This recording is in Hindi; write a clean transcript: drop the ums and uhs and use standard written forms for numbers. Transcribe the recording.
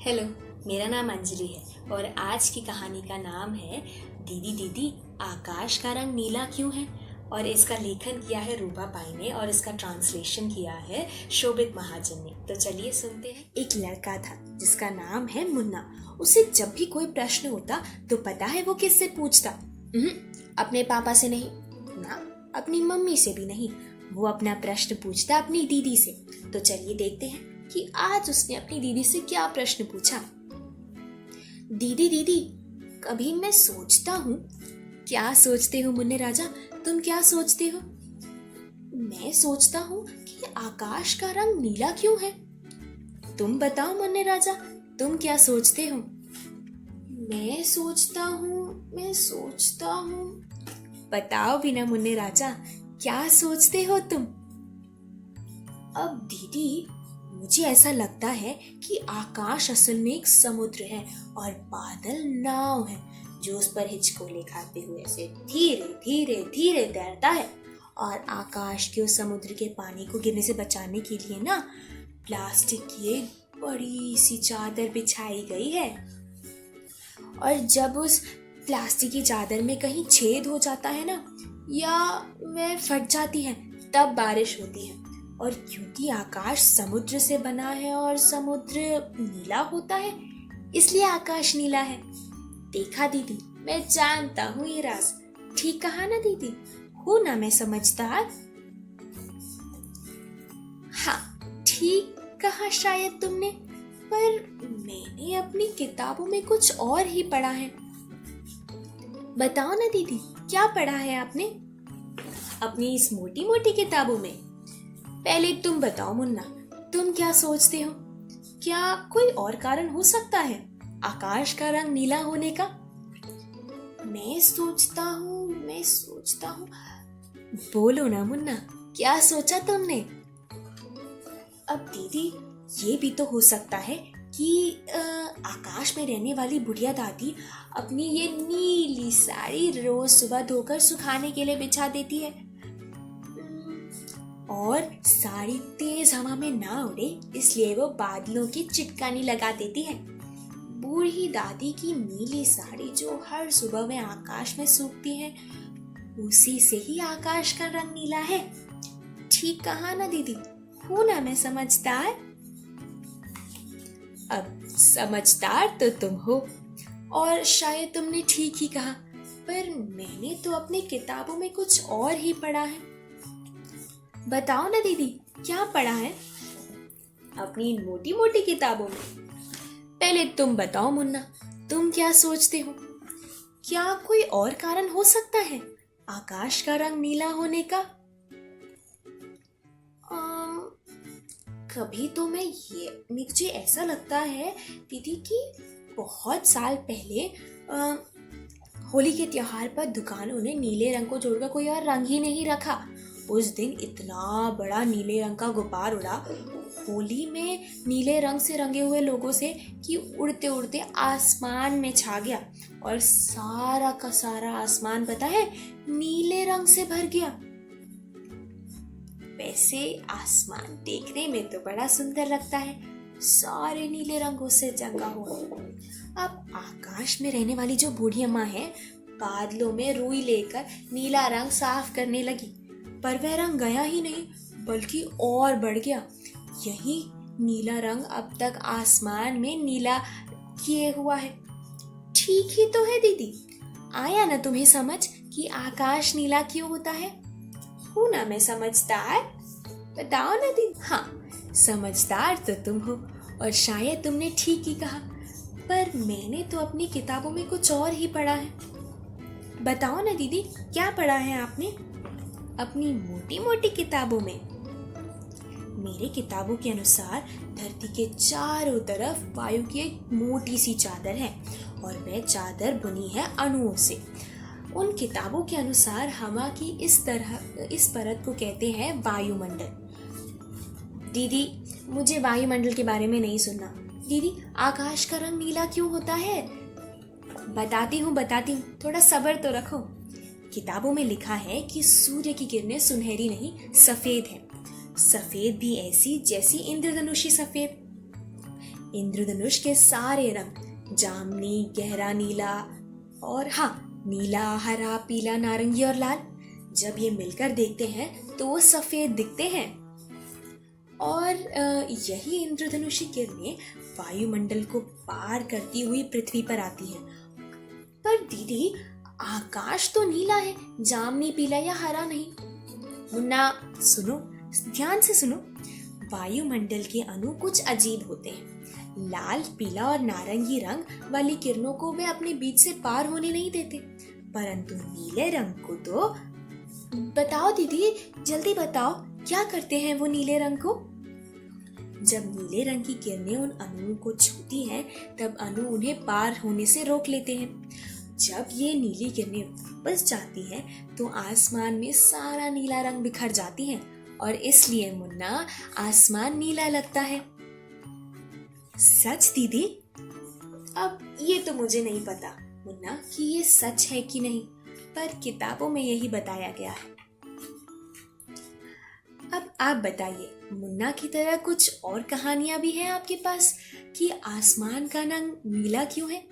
हेलो, मेरा नाम अंजलि है और आज की कहानी का नाम है दीदी दीदी आकाश का रंग नीला क्यों है। और इसका लेखन किया है रूपा पाई ने और इसका ट्रांसलेशन किया है शोभित महाजन ने। तो चलिए सुनते हैं। एक लड़का था जिसका नाम है मुन्ना। उसे जब भी कोई प्रश्न होता तो पता है वो किससे पूछता? अपने पापा से नहीं, ना अपनी मम्मी से भी नहीं, वो अपना प्रश्न पूछता अपनी दीदी से। तो चलिए देखते हैं कि आज उसने अपनी दीदी से क्या प्रश्न पूछा। दीदी दीदी, कभी मैं सोचता हूँ। क्या सोचते हो मुन्ने राजा, तुम क्या सोचते हो? मैं सोचता हूँ कि आकाश का रंग नीला क्यों है। तुम बताओ मुन्ने राजा, तुम क्या सोचते हो? मैं सोचता हूँ। बताओ भी ना मुन्ने राजा, क्या सोचते हो तुम? अब दीदी, मुझे ऐसा लगता है कि आकाश असल में एक समुद्र है और बादल नाव है जो उस पर हिचकोले खाते हुए ऐसे धीरे धीरे धीरे तैरता है। और आकाश के उस समुद्र के पानी को गिरने से बचाने के लिए ना प्लास्टिक की एक बड़ी सी चादर बिछाई गई है। और जब उस प्लास्टिक की चादर में कहीं छेद हो जाता है ना, या वह फट जाती है, तब बारिश होती है। और क्योंकि आकाश समुद्र से बना है और समुद्र नीला होता है, इसलिए आकाश नीला है। देखा दीदी, मैं जानता हूँ ये राज। ठीक कहा ना दीदी? हूँ ना मैं समझदार? हाँ, ठीक कहा शायद तुमने, पर मैंने अपनी किताबों में कुछ और ही पढ़ा है। बताओ ना दीदी, क्या पढ़ा है आपने अपनी इस मोटी मोटी किताबों में? पहले तुम बताओ मुन्ना, तुम क्या सोचते हो? क्या कोई और कारण हो सकता है आकाश का रंग नीला होने का? मैं सोचता हूँ। बोलो ना मुन्ना, क्या सोचा तुमने? अब दीदी, ये भी तो हो सकता है कि आकाश में रहने वाली बुढ़िया दादी अपनी ये नीली साड़ी रोज सुबह धोकर सुखाने के लिए बिछा देती है और साड़ी तेज हवा में ना उड़े इसलिए वो बादलों की चिटकानी लगा देती है। बूढ़ी दादी की नीली साड़ी जो हर सुबह में आकाश में सूखती है, उसी से ही आकाश का रंग नीला है। ठीक कहा ना दीदी? हूँ ना मैं समझदार? अब समझदार तो तुम हो और शायद तुमने ठीक ही कहा, पर मैंने तो अपनी किताबों में कुछ और ही पढ़ा है। बताओ ना दीदी, क्या पढ़ा है अपनी मोटी मोटी किताबों में? पहले तुम बताओ मुन्ना, तुम क्या सोचते हो? क्या कोई और कारण हो सकता है आकाश का रंग नीला होने का? कभी तो मुझे ऐसा लगता है दीदी कि बहुत साल पहले होली के त्योहार पर दुकानों ने नीले रंग को छोड़कर कोई और रंग ही नहीं रखा। उस दिन इतना बड़ा नीले रंग का गुब्बार उड़ा होली में नीले रंग से रंगे हुए लोगों से कि उड़ते उड़ते आसमान में छा गया और सारा का सारा आसमान पता है नीले रंग से भर गया। वैसे आसमान देखने में तो बड़ा सुंदर लगता है, सारे नीले रंगों से जंगा हुआ। अब आकाश में रहने वाली जो बूढ़ी अम्मा है, बादलों में रुई लेकर नीला रंग साफ करने लगी, पर वह रंग गया ही नहीं बल्कि और बढ़ गया। यही नीला रंग अब तक आसमान में नीला किए हुआ है। ठीक ही तो है दीदी, आया ना तुम्हें समझ कि आकाश नीला क्यों होता है? हूँ ना मैं समझदार? बताओ ना दीदी। हाँ, समझदार तो तुम हो और शायद तुमने ठीक ही कहा, पर मैंने तो अपनी किताबों में कुछ और ही पढ़ा है। बताओ ना दीदी, क्या पढ़ा है आपने अपनी मोटी मोटी किताबों में? मेरे किताबों के अनुसार धरती के चारों तरफ वायु की एक मोटी सी चादर है और वह चादर बुनी है अणुओं से। उन किताबों के अनुसार हवा की इस परत को कहते हैं वायुमंडल। दीदी, मुझे वायुमंडल के बारे में नहीं सुनना। दीदी, आकाश का रंग नीला क्यों होता है? बताती हूँ, थोड़ा सब्र तो रखो। किताबों में लिखा है कि सूर्य की किरणें सुनहरी नहीं सफेद है, सफेद भी ऐसी जैसी इंद्रधनुषी सफेद। इंद्रधनुष के सारे रंग, जामुनी, गहरा नीला और हाँ, नीला, हरा, पीला, नारंगी और लाल, जब ये मिलकर देखते हैं तो वो सफेद दिखते हैं। और यही इंद्रधनुषी किरणें वायुमंडल को पार करती हुई पृथ्वी पर आती हैं। पर दीदी, आकाश तो नीला है, जामुनी, पीला या हरा नहीं। मुन्ना सुनो, ध्यान से सुनो। वायुमंडल के अणु कुछ अजीब होते हैं। लाल, पीला और नारंगी रंग वाली किरणों को वे अपने बीच से पार होने नहीं देते, परंतु नीले रंग को तो। बताओ दीदी, जल्दी बताओ, क्या करते हैं वो नीले रंग को? जब नीले रंग की किरणें उन अणुओं को छूती हैं, तब अणु उन्हें पार होने से रोक लेते हैं। जब ये नीली किरणें वापस जाती हैं, तो आसमान में सारा नीला रंग बिखर जाती हैं और इसलिए मुन्ना, आसमान नीला लगता है। सच दीदी? अब ये तो मुझे नहीं पता मुन्ना कि ये सच है कि नहीं, पर किताबों में यही बताया गया है। अब आप बताइए, मुन्ना की तरह कुछ और कहानियां भी हैं आपके पास कि आसमान का रंग नीला क्यों है?